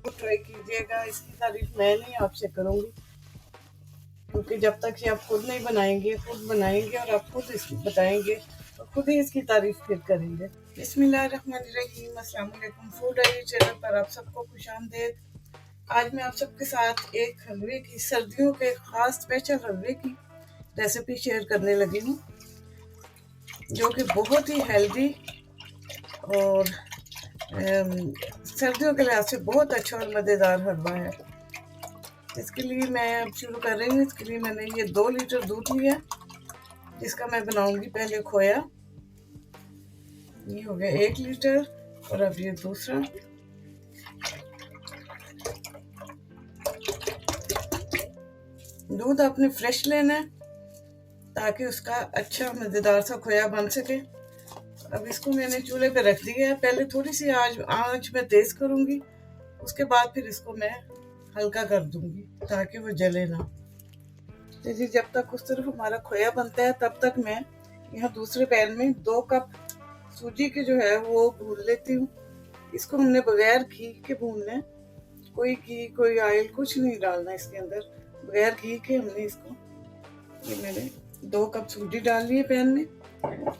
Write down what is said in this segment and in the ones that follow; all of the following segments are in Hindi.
ट्राई कीजिएगा। इसकी तारीफ मैं नहीं आपसे करूँगी, क्योंकि जब तक ये आप खुद नहीं बनाएंगे, खुद बनाएंगे और आप खुद इसकी बताएंगे तो खुद ही इसकी तारीफ फिर करेंगे। बिस्मिल्लाहिर्रहमानिर्रहीम, अस्सलाम वालेकुम। फूड डायरी चैनल पर आप सबको खुशामदीद। आज मैं आप सबके साथ एक हलवे की, सर्दियों के खास स्पेशल हलवे की रेसिपी शेयर करने लगी हूँ, जो कि बहुत ही हेल्दी और सर्दियों के लिहाज से बहुत अच्छा और मज़ेदार हलवा है। इसके लिए मैं अब शुरू कर रही हूँ। इसके लिए मैंने ये 2 लीटर दूध लिया, जिसका मैं बनाऊंगी पहले खोया। ये हो गया 1 लीटर और अब ये दूसरा। दूध आपने फ्रेश लेना है ताकि उसका अच्छा मज़ेदार सा खोया बन सके। अब इसको मैंने चूल्हे पे रख दिया है। पहले थोड़ी सी आंच में तेज करूंगी, उसके बाद फिर इसको मैं हल्का कर दूंगी ताकि वो जले ना। जैसे जब तक उस तरफ हमारा खोया बनता है, तब तक मैं यहाँ दूसरे पैन में 2 कप सूजी के जो है वो भून लेती हूँ। इसको हमने बगैर घी के भूनना है, कोई घी कोई ऑयल कुछ नहीं डालना इसके अंदर, बगैर घी के हमने इसको। ये मैंने 2 कप सूजी डाल ली है पैन में।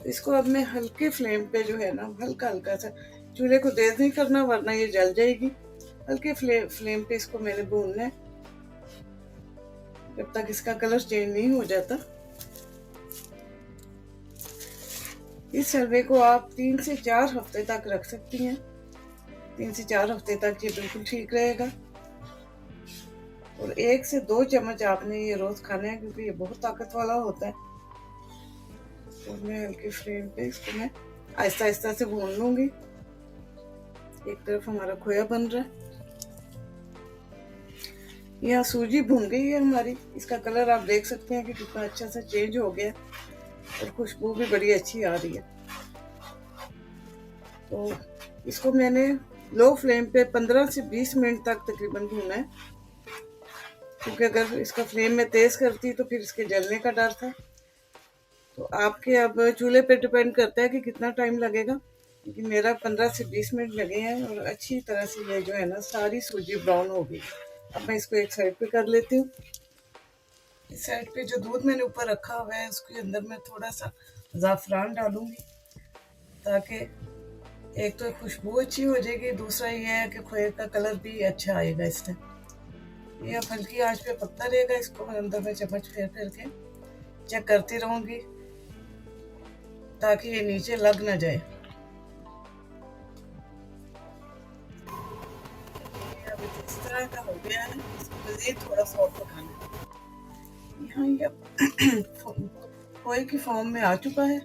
इसको अब मैं हल्के फ्लेम पे जो है ना, हल्का हल्का सा, चूल्हे को तेज नहीं करना वरना ये जल जाएगी। हल्के फ्लेम पे इसको मैंने भूनना है जब तक इसका कलर चेंज नहीं हो जाता। इस हलवे को आप 3 से 4 हफ्ते तक रख सकती हैं। 3 से 4 हफ्ते तक ये बिल्कुल ठीक रहेगा। और 1 से 2 चम्मच आपने ये रोज खाना है, क्योंकि ये बहुत ताकत वाला होता है। तो मैं हल्के फ्लेम पे इसको मैं आहिस्ता आहिस्ता से भून लूंगी। एक तरफ हमारा खोया बन रहा है, यहाँ सूजी भून गई है हमारी। इसका कलर आप देख सकते हैं कि कितना अच्छा सा चेंज हो गया और खुशबू भी बड़ी अच्छी आ रही है। तो इसको मैंने लो फ्लेम पे 15 से 20 मिनट तक तकरीबन भूना है, क्योंकि अगर इसका फ्लेम में तेज करती तो फिर इसके जलने का डर था। तो आपके अब चूल्हे पे डिपेंड करता है कि कितना टाइम लगेगा, लेकिन मेरा 15 से 20 मिनट लगे हैं और अच्छी तरह से ये जो है ना सारी सूजी ब्राउन हो गई। अब मैं इसको एक साइड पे कर लेती हूँ। इस साइड पे जो दूध मैंने ऊपर रखा हुआ है, उसके अंदर मैं थोड़ा सा ज़ाफ़रान डालूंगी, ताकि एक तो खुशबू अच्छी हो जाएगी, दूसरा ये है कि खोए का कलर भी अच्छा आएगा इससे। ये हल्की आंच पे पकता रहेगा। इसको अंदर में चम्मच फेर फेर के चेक करती रहूंगी ताकि ये नीचे लग ना जाए। अब इस तरह का हो गया है, इसको मज़ीद थोड़ा सॉफ्ट पकाना है। यहाँ ये खोए की फॉर्म में आ चुका है,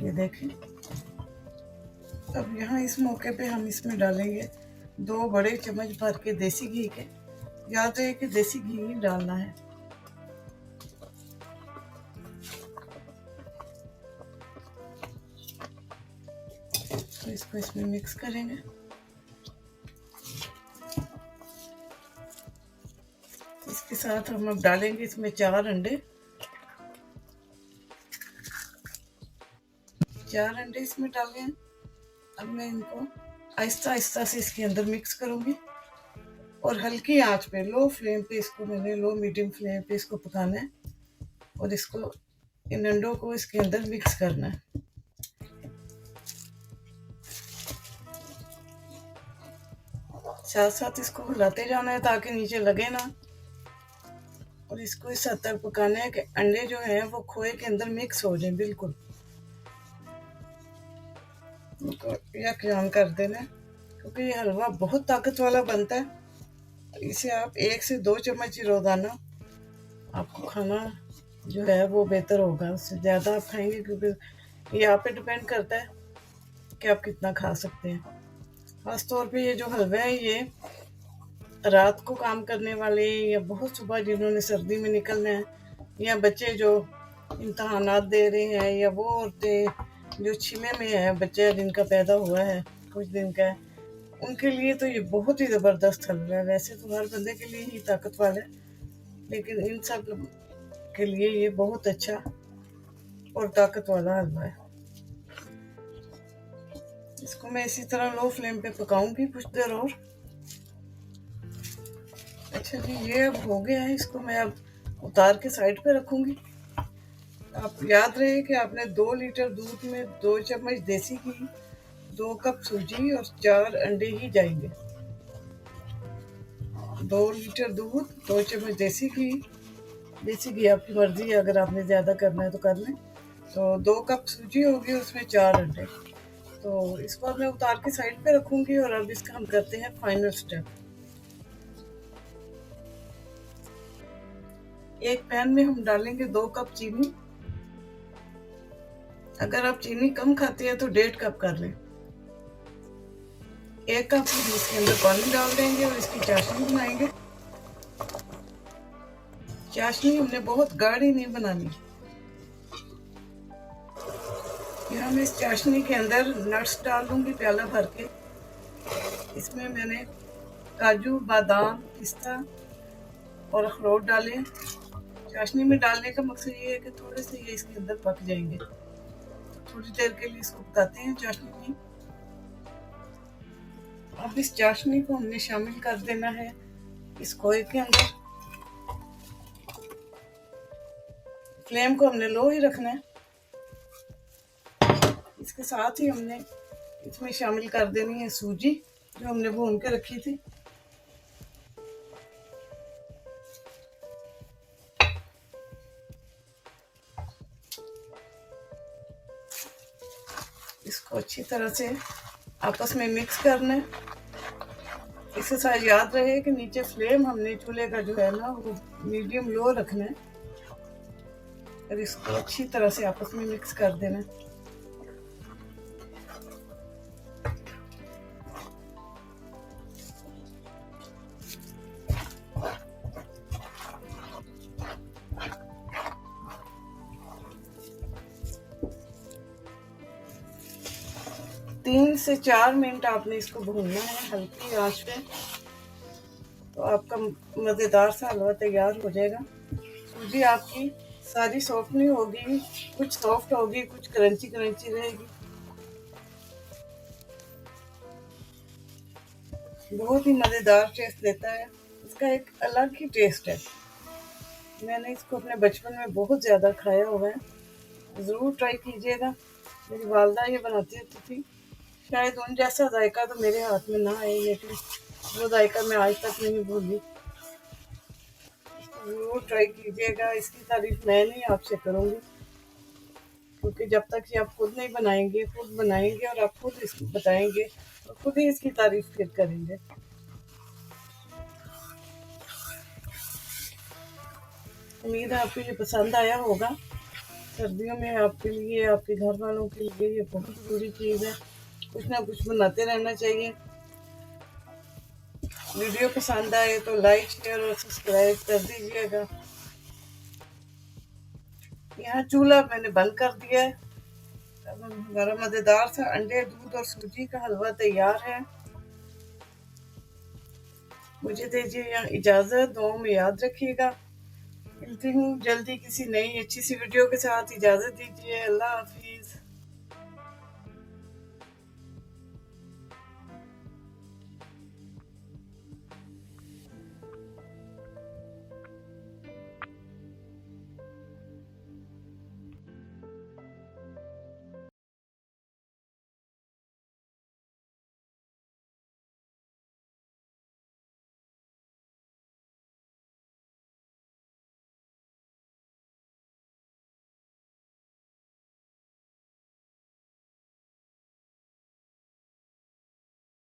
ये देखें। अब यहाँ इस मौके पे हम इसमें डालेंगे 2 बड़े चम्मच भर के देसी घी के। याद रहे कि देसी घी ही डालना है। तो इसको इसमें मिक्स करेंगे। इसके साथ हम अब डालेंगे इसमें 4 अंडे। 4 अंडे इसमें डाले हैं। अब मैं इनको आहिस्ता आहिस्ता से इसके अंदर मिक्स करूंगी और हल्की आंच पे, लो फ्लेम पे इसको मैंने लो मीडियम फ्लेम पे इसको पकाना है और इसको, इन अंडों को इसके अंदर मिक्स करना है। साथ साथ इसको हिलाते जाना है ताकि नीचे लगे ना। और इसको इस हद तक पकाना है कि अंडे जो हैं वो खोए के अंदर मिक्स हो जाए बिल्कुल। इनको यकजान कर देना है, क्योंकि ये हलवा बहुत ताकत वाला बनता है। इसे आप 1 से 2 चम्मच ही रोजाना आपको खाना जो है वो बेहतर होगा। उससे ज़्यादा आप खाएंगे, क्योंकि ये आप पे डिपेंड करता है कि आप कितना खा सकते हैं। खास तौर पे ये जो हलवा है, ये रात को काम करने वाले या बहुत सुबह जिन्होंने सर्दी में निकलना है, या बच्चे जो इम्तहानात दे रहे हैं, या वो औरतें जो छिले में है, बच्चा जिनका पैदा हुआ है कुछ दिन का है, उनके लिए तो ये बहुत ही ज़बरदस्त हलवा है। वैसे तो हर बंदे के लिए ही ताकत वाला है, लेकिन इन सब के लिए ये बहुत अच्छा और ताकत वाला हलवा है। इसको मैं इसी तरह लो फ्लेम पे पकाऊंगी कुछ देर और। अच्छा जी, ये अब हो गया है। इसको मैं अब उतार के साइड पे रखूंगी। आप याद रहे कि आपने 2 लीटर दूध में 2 चम्मच देसी घी, 2 कप सूजी और 4 अंडे ही जाएंगे। 2 लीटर दूध, 2 चम्मच देसी घी। देसी घी आपकी मर्जी है, अगर आपने ज़्यादा करना है तो कर लें। तो 2 कप सूजी होगी, उसमें 4 अंडे। तो इसको अब मैं उतार के साइड पे रखूंगी और अब इसका हम करते हैं फाइनल स्टेप। एक पैन में हम डालेंगे 2 कप चीनी। अगर आप चीनी कम खाते हैं तो 1.5 कप कर लें। 1 कप हम इसके अंदर पानी डाल देंगे और इसकी चाशनी बनाएंगे। चाशनी हमने बहुत गाढ़ी नहीं बनानी। यहाँ मैं इस चाशनी के अंदर नट्स डाल दूंगी प्याला भर के। इसमें मैंने काजू, बादाम, पिस्ता और अखरोट डाले। चाशनी में डालने का मकसद ये है कि थोड़े से ये इसके अंदर पक जाएंगे। थोड़ी देर के लिए इसको पकाते हैं चाशनी में। अब इस चाशनी को हमने शामिल कर देना है इस खोए के अंदर। फ्लेम को हमने लो ही रखना है। इसके साथ ही हमने इसमें शामिल कर देनी है सूजी, जो हमने भून के रखी थी। इसको अच्छी तरह से आपस में मिक्स करना है। इसके साथ याद रहे कि नीचे फ्लेम हमने चूल्हे का जो है ना वो मीडियम लो रखना है और इसको अच्छी तरह से आपस में मिक्स कर देना है। तीन से 4 मिनट आपने इसको भूनना है हल्की आंच पे, तो आपका मज़ेदार सा हलवा तैयार हो जाएगा। सूजी आपकी सारी सॉफ्ट नहीं होगी, कुछ सॉफ्ट होगी, कुछ क्रंची क्रंची रहेगी। बहुत ही मज़ेदार टेस्ट देता है, इसका एक अलग ही टेस्ट है। मैंने इसको अपने बचपन में बहुत ज़्यादा खाया हुआ है, ज़रूर ट्राई कीजिएगा। मेरी वालदा ये बनाती होती थी। शायद उन जैसा जायका तो मेरे हाथ में ना आए, लेकिन वो जायका मैं आज तक नहीं भूली। ज़रूर ट्राई कीजिएगा। इसकी तारीफ मैं नहीं आपसे करूँगी, क्योंकि जब तक कि आप खुद नहीं बनाएंगे, खुद बनाएंगे और आप खुद इसको बताएंगे तो खुद ही इसकी तारीफ फिर करेंगे। उम्मीद है आपको ये पसंद आया होगा। सर्दियों में आपके लिए, आपके घर वालों के लिए ये बहुत ज़रूरी चीज़ है। कुछ ना कुछ बनाते रहना चाहिए। वीडियो पसंद आए तो लाइक, शेयर और सब्सक्राइब कर दीजिएगा। यहाँ चूल्हा मैंने बंद कर दिया है। अब हमारा मज़ेदार सा अंडे, दूध और सूजी का हलवा तैयार है। मुझे दीजिए यहाँ इजाज़त। दुआओं में याद रखिएगा। मिलती हूँ जल्दी किसी नई अच्छी सी वीडियो के साथ। इजाज़त दीजिए। अल्लाह हाफिज़।